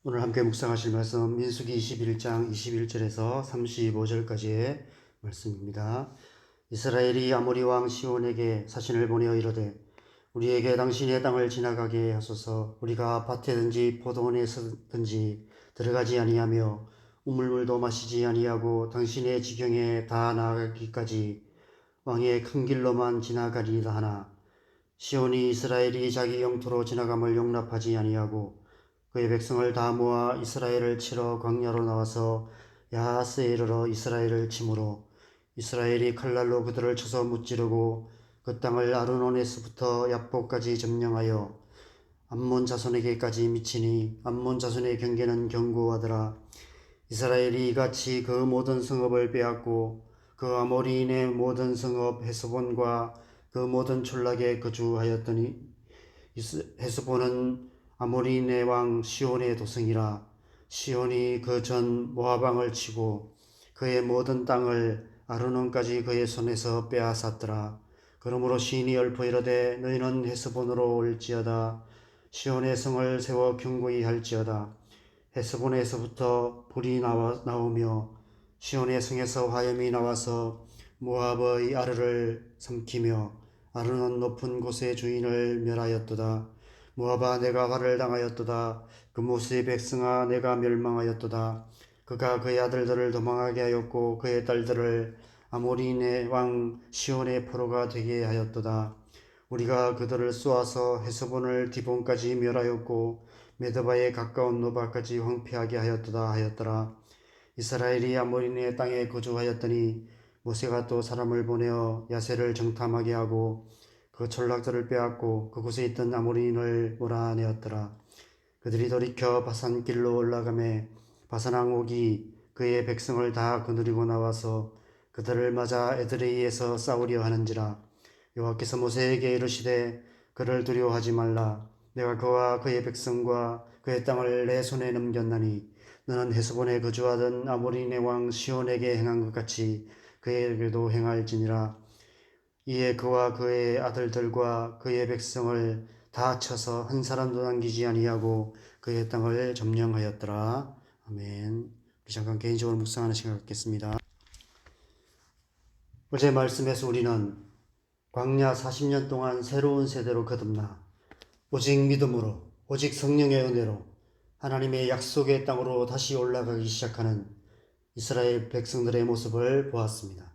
오늘 함께 묵상하실 말씀 민수기 21장 21절에서 35절까지의 말씀입니다. 이스라엘이 아모리 왕 시온에게 사신을 보내어 이르되 우리에게 당신의 땅을 지나가게 하소서. 우리가 밭에든지 포도원에서든지 들어가지 아니하며 우물물도 마시지 아니하고 당신의 지경에 다 나아가기까지 왕의 큰 길로만 지나가리이다 하나 시온이 이스라엘이 자기 영토로 지나감을 용납하지 아니하고 그의 백성을 다 모아 이스라엘을 치러 광야로 나와서 야하스에 이르러 이스라엘을 치므로 이스라엘이 칼날로 그들을 쳐서 무찌르고 그 땅을 아르노네스부터 얍보까지 점령하여 암몬 자손에게까지 미치니 암몬 자손의 경계는 견고하더라. 이스라엘이 이같이 그 모든 성읍을 빼앗고 그 아모리인의 모든 성읍 헤스본과 그 모든 촌락에 거주하였더니 헤스본은 아모리인의 왕 시온의 도성이라. 시온이 그 전 모압 왕을 치고 그의 모든 땅을 아르논까지 그의 손에서 빼앗았더라. 그러므로 시인이 읊어 이르되 너희는 헤스본으로 올지어다. 시온의 성을 세워 견고히 할지어다. 헤스본에서부터 불이 나오며 시온의 성에서 화염이 나와서 모압의 아르를 삼키며 아르논 높은 곳의 주인을 멸하였도다. 모압아 내가 화를 당하였도다. 그모스의 백성아 내가 멸망하였도다. 그가 그의 아들들을 도망하게 하였고 그의 딸들을 아모리인의 왕 시온의 포로가 되게 하였도다. 우리가 그들을 쏘아서 헤스본을 디본까지 멸하였고 메드바에 가까운 노바까지 황폐하게 하였도다 하였더라. 이스라엘이 아모리인의 땅에 거주하였더니 모세가 또 사람을 보내어 야세를 정탐하게 하고 그 전락들을 빼앗고 그곳에 있던 아모리인을 몰아내었더라. 그들이 돌이켜 바산길로 올라가매 바산왕 옥이 그의 백성을 다 거느리고 나와서 그들을 맞아 에드레이에서 싸우려 하는지라. 여호와께서 모세에게 이르시되 그를 두려워하지 말라. 내가 그와 그의 백성과 그의 땅을 내 손에 넘겼나니 너는 헤스본에 거주하던 아모리인의 왕 시온에게 행한 것 같이 그에게도 행할지니라. 이에 그와 그의 아들들과 그의 백성을 다 쳐서 한 사람도 남기지 아니하고 그의 땅을 점령하였더라. 아멘. 우리 잠깐 개인적으로 묵상하는 시간 갖겠습니다. 어제 말씀에서 우리는 광야 40년 동안 새로운 세대로 거듭나 오직 믿음으로 오직 성령의 은혜로 하나님의 약속의 땅으로 다시 올라가기 시작하는 이스라엘 백성들의 모습을 보았습니다.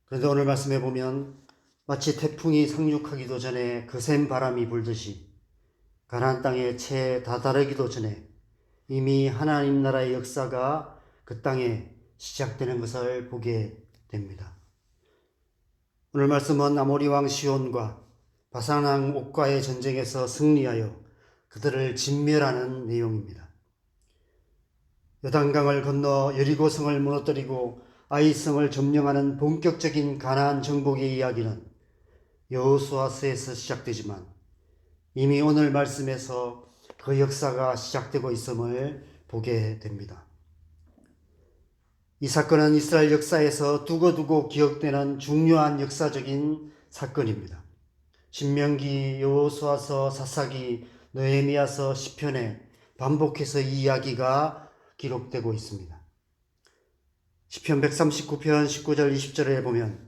그런데 오늘 말씀해 보면 마치 태풍이 상륙하기도 전에 거센 바람이 불듯이 가나안 땅에 채 다다르기도 전에 이미 하나님 나라의 역사가 그 땅에 시작되는 것을 보게 됩니다. 오늘 말씀은 아모리 왕 시온과 바산 왕 옥과의 전쟁에서 승리하여 그들을 진멸하는 내용입니다. 요단강을 건너 여리고성을 무너뜨리고 아이성을 점령하는 본격적인 가나안 정복의 이야기는 여호수아서에서 시작되지만 이미 오늘 말씀에서 그 역사가 시작되고 있음을 보게 됩니다. 이 사건은 이스라엘 역사에서 두고두고 기억되는 중요한 역사적인 사건입니다. 신명기, 여호수아서, 사사기, 느헤미야서, 시편에 반복해서 이 이야기가 기록되고 있습니다. 시편 139편 19절 20절에 보면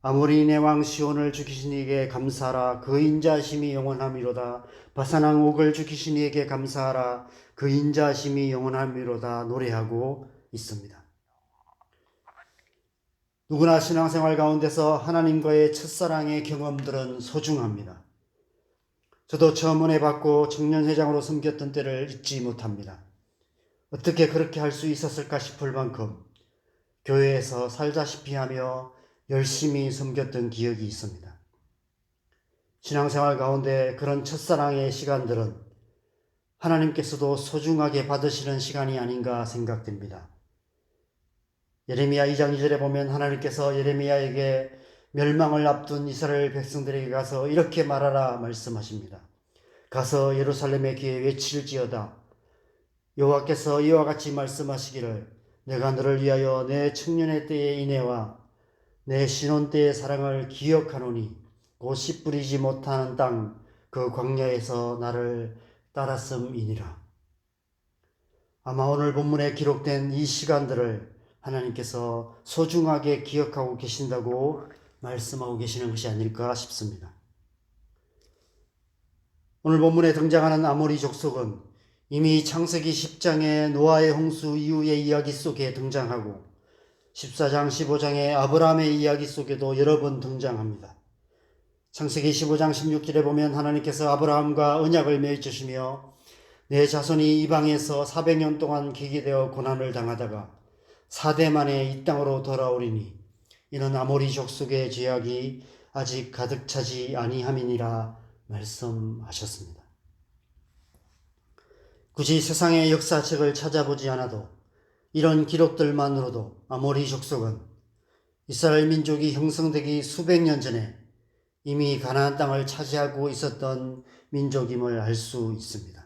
아모리인의 왕 시온을 죽이신 이에게 감사하라. 그 인자하심이 영원함이로다. 바산 왕 옥을 죽이신 이에게 감사하라. 그 인자하심이 영원함이로다 노래하고 있습니다. 누구나 신앙생활 가운데서 하나님과의 첫사랑의 경험들은 소중합니다. 저도 처음 은혜 받고 청년회장으로 섬겼던 때를 잊지 못합니다. 어떻게 그렇게 할 수 있었을까 싶을 만큼 교회에서 살다시피 하며 열심히 섬겼던 기억이 있습니다. 신앙생활 가운데 그런 첫사랑의 시간들은 하나님께서도 소중하게 받으시는 시간이 아닌가 생각됩니다. 예레미야 2장 2절에 보면 하나님께서 예레미야에게 멸망을 앞둔 이스라엘 백성들에게 가서 이렇게 말하라 말씀하십니다. 가서 예루살렘의 귀에 외칠지어다. 여호와께서 이와 같이 말씀하시기를 내가 너를 위하여 내 청년의 때의 인애와 내 신혼 때의 사랑을 기억하노니 곧 씨 뿌리지 못하는 땅 그 광야에서 나를 따랐음이니라. 아마 오늘 본문에 기록된 이 시간들을 하나님께서 소중하게 기억하고 계신다고 말씀하고 계시는 것이 아닐까 싶습니다. 오늘 본문에 등장하는 아모리 족속은 이미 창세기 10장의 노아의 홍수 이후의 이야기 속에 등장하고 14장, 15장의 아브라함의 이야기 속에도 여러 번 등장합니다. 창세기 15장 16절에 보면 하나님께서 아브라함과 언약을 맺으시며 내 자손이 이방에서 400년 동안 기기되어 고난을 당하다가 4대 만에 이 땅으로 돌아오리니 이는 아모리 족속의 죄악이 아직 가득 차지 아니함이니라 말씀하셨습니다. 굳이 세상의 역사책을 찾아보지 않아도 이런 기록들만으로도 아모리 족속은 이스라엘 민족이 형성되기 수백 년 전에 이미 가나안 땅을 차지하고 있었던 민족임을 알 수 있습니다.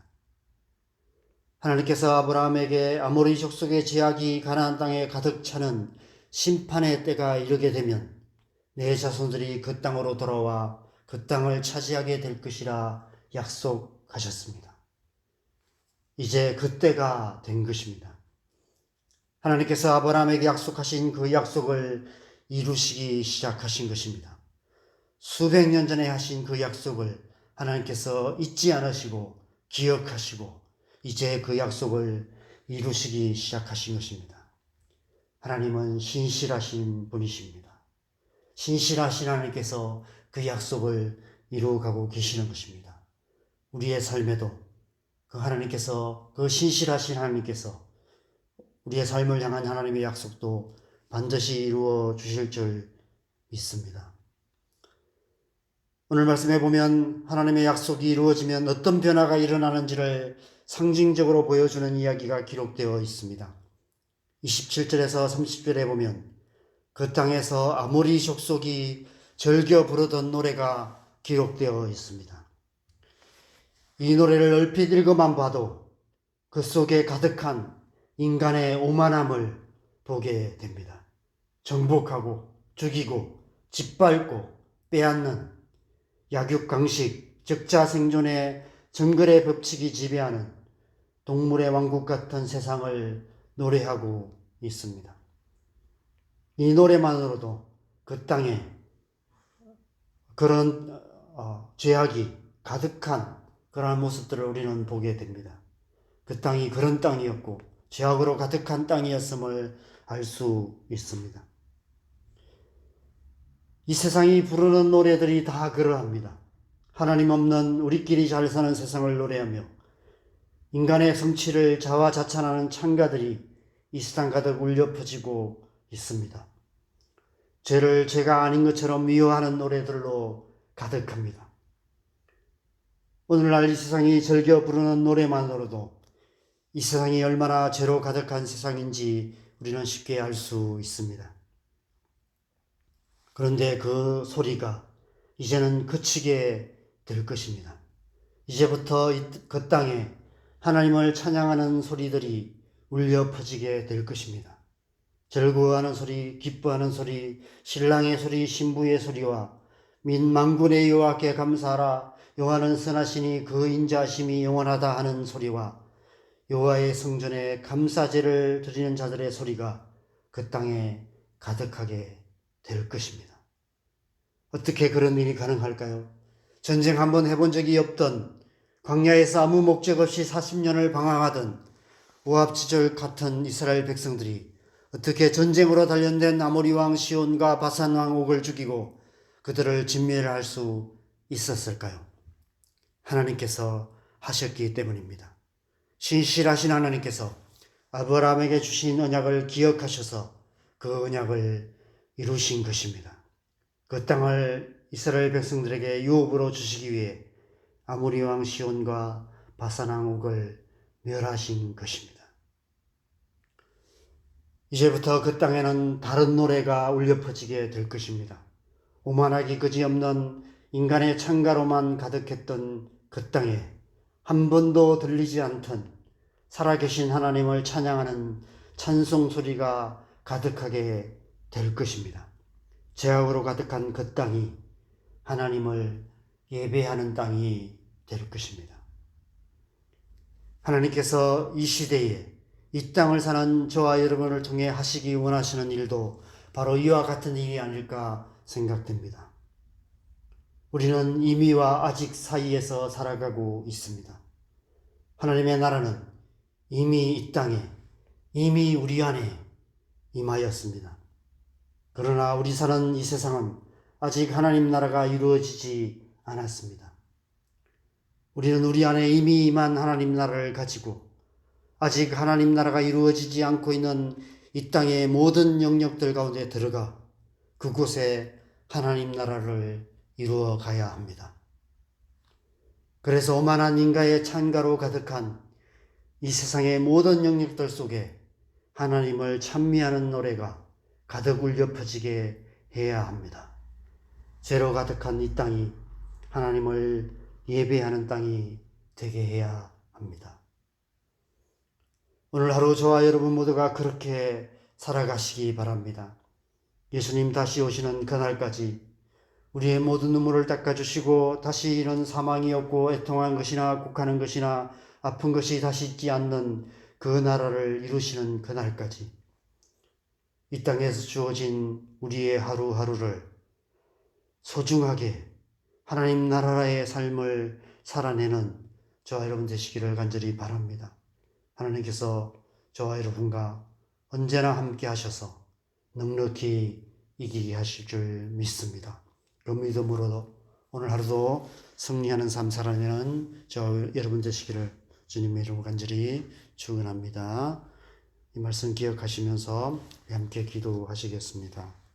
하나님께서 아브라함에게 아모리 족속의 죄악이 가나안 땅에 가득 차는 심판의 때가 이르게 되면 내 자손들이 그 땅으로 돌아와 그 땅을 차지하게 될 것이라 약속하셨습니다. 이제 그 때가 된 것입니다. 하나님께서 아브라함에게 약속하신 그 약속을 이루시기 시작하신 것입니다. 수백 년 전에 하신 그 약속을 하나님께서 잊지 않으시고 기억하시고 이제 그 약속을 이루시기 시작하신 것입니다. 하나님은 신실하신 분이십니다. 신실하신 하나님께서 그 약속을 이루어가고 계시는 것입니다. 우리의 삶에도 그 하나님께서, 그 신실하신 하나님께서 우리의 삶을 향한 하나님의 약속도 반드시 이루어 주실 줄 믿습니다. 오늘 말씀해 보면 하나님의 약속이 이루어지면 어떤 변화가 일어나는지를 상징적으로 보여주는 이야기가 기록되어 있습니다. 27절에서 30절에 보면 그 땅에서 아모리 족속이 즐겨 부르던 노래가 기록되어 있습니다. 이 노래를 얼핏 읽어만 봐도 그 속에 가득한 인간의 오만함을 보게 됩니다. 정복하고 죽이고 짓밟고 빼앗는 약육강식, 적자생존의 정글의 법칙이 지배하는 동물의 왕국 같은 세상을 노래하고 있습니다. 이 노래만으로도 그 땅에 그런 죄악이 가득한 그러한 모습들을 우리는 보게 됩니다. 그 땅이 그런 땅이었고 죄악으로 가득한 땅이었음을 알 수 있습니다. 이 세상이 부르는 노래들이 다 그러합니다. 하나님 없는 우리끼리 잘 사는 세상을 노래하며 인간의 성취를 자화자찬하는 찬가들이 이 세상 가득 울려 퍼지고 있습니다. 죄를 죄가 아닌 것처럼 미워하는 노래들로 가득합니다. 오늘날 이 세상이 즐겨 부르는 노래만으로도 이 세상이 얼마나 죄로 가득한 세상인지 우리는 쉽게 알 수 있습니다. 그런데 그 소리가 이제는 그치게 될 것입니다. 이제부터 그 땅에 하나님을 찬양하는 소리들이 울려 퍼지게 될 것입니다. 즐거워하는 소리, 기뻐하는 소리, 신랑의 소리, 신부의 소리와 민 만군의 여호와께 감사하라, 여호와는 선하시니 그 인자하심이 영원하다 하는 소리와 여호와의 성전에 감사제를 드리는 자들의 소리가 그 땅에 가득하게 될 것입니다. 어떻게 그런 일이 가능할까요? 전쟁 한번 해본 적이 없던, 광야에서 아무 목적 없이 40년을 방황하던 모압지절 같은 이스라엘 백성들이 어떻게 전쟁으로 단련된 아모리 왕 시온과 바산 왕 옥을 죽이고 그들을 진멸할 수 있었을까요? 하나님께서 하셨기 때문입니다. 신실하신 하나님께서 아브라함에게 주신 언약을 기억하셔서 그 언약을 이루신 것입니다. 그 땅을 이스라엘 백성들에게 유업으로 주시기 위해 아모리 왕 시온과 바산 왕 옥을 멸하신 것입니다. 이제부터 그 땅에는 다른 노래가 울려 퍼지게 될 것입니다. 오만하기 그지없는 인간의 창가로만 가득했던 그 땅에 한 번도 들리지 않던 살아계신 하나님을 찬양하는 찬송 소리가 가득하게 될 것입니다. 죄악으로 가득한 그 땅이 하나님을 예배하는 땅이 될 것입니다. 하나님께서 이 시대에 이 땅을 사는 저와 여러분을 통해 하시기 원하시는 일도 바로 이와 같은 일이 아닐까 생각됩니다. 우리는 이미와 아직 사이에서 살아가고 있습니다. 하나님의 나라는 이미 이 땅에, 이미 우리 안에 임하였습니다. 그러나 우리 사는 이 세상은 아직 하나님 나라가 이루어지지 않았습니다. 우리는 우리 안에 이미 임한 하나님 나라를 가지고 아직 하나님 나라가 이루어지지 않고 있는 이 땅의 모든 영역들 가운데 들어가 그곳에 하나님 나라를 이루어 가야 합니다. 그래서 오만한 인간의 창가로 가득한 이 세상의 모든 영역들 속에 하나님을 찬미하는 노래가 가득 울려 퍼지게 해야 합니다. 죄로 가득한 이 땅이 하나님을 예배하는 땅이 되게 해야 합니다. 오늘 하루 저와 여러분 모두가 그렇게 살아가시기 바랍니다. 예수님 다시 오시는 그날까지 우리의 모든 눈물을 닦아주시고 다시 이런 사망이 없고 애통한 것이나 곡하는 것이나 아픈 것이 다시 있지 않는 그 나라를 이루시는 그날까지 이 땅에서 주어진 우리의 하루하루를 소중하게 하나님 나라의 삶을 살아내는 저와 여러분 되시기를 간절히 바랍니다. 하나님께서 저와 여러분과 언제나 함께 하셔서 넉넉히 이기게 하실 줄 믿습니다. 그 믿음으로 오늘 하루도 승리하는 삶 살아내는 저 여러분 되시기를 주님의 이름으로 간절히 축원합니다. 이 말씀 기억하시면서 함께 기도하시겠습니다.